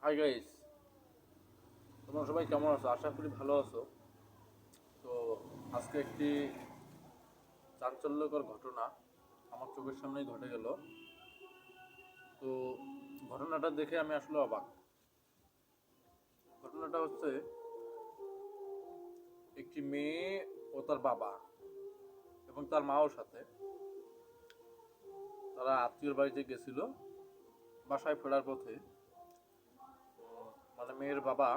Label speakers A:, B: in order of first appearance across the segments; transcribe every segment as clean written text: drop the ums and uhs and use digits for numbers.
A: Hi guys, তোমরা সবাই কেমন আছো? আশা করি ভালো আছো। তো আজকে একটি চাঞ্চল্যকর ঘটনা আমার চোখের সামনেই ঘটে গেল। তো ঘটনাটা দেখে আমি আসলে অবাক। ঘটনাটা হচ্ছে, একটি মেয়ে ও তার বাবা এবং তার মাও সাথে তারা আত্মীয়র বাড়িতে গেছিল। বাসায় ফেরার পথে মানে মেয়ের বাবা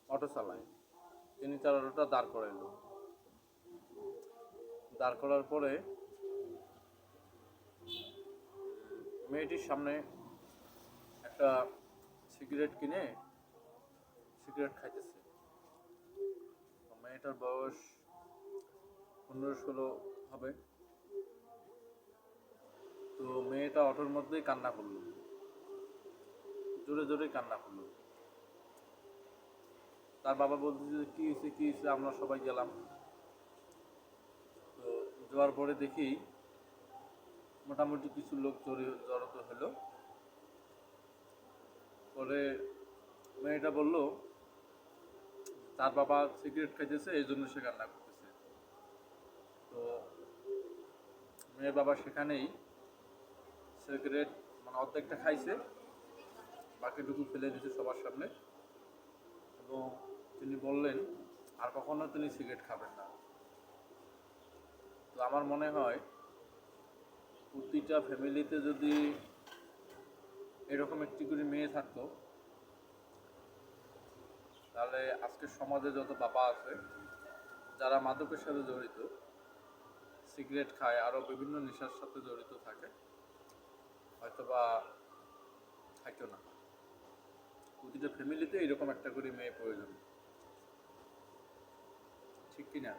A: অটো চালায়, তিনি তার অটোটা দাঁড় করাইলো। দাঁড় করার পরে মেয়েটির সামনে একটা সিগারেট কিনে সিগারেট খাইতেছে। মেয়েটার বয়স 15-16 হবে। তো মেয়েটা অটোর মধ্যেই কান্না করলো, জোরে জোরে কান্না করলো। তার বাবা বলতেছে যে কী হয়েছে কী হয়েছে, আমরা সবাই গেলাম। তো যাওয়ার পরে দেখি মোটামুটি কিছু লোক জড়ো হলো। পরে মেয়েটা বলল তার বাবা সিগারেট খাইতেছে, এই জন্য সে কান্না করতেছে। তো মেয়ের বাবা সেখানেই সিগারেট মানে অর্ধেকটা খাইছে, বাকিটুকু ফেলে দিয়েছে সবার সামনে, এবং তিনি বললেন আর কখনো তিনি সিগারেট খাবেন না। তো আমার মনে হয় প্রতিটা ফ্যামিলিতে যদি এরকম একটি করে মেয়ে থাকতো, তাহলে আজকের সমাজে যত বাবা আছে যারা মাদকের সাথে জড়িত, সিগারেট খায়, আরও বিভিন্ন নেশার সাথে জড়িত থাকে, হয়তোবা থাকতো না। প্রতিটা ফ্যামিলিতে এরকম একটা করে মেয়ে প্রয়োজন, ঠিক কিনা?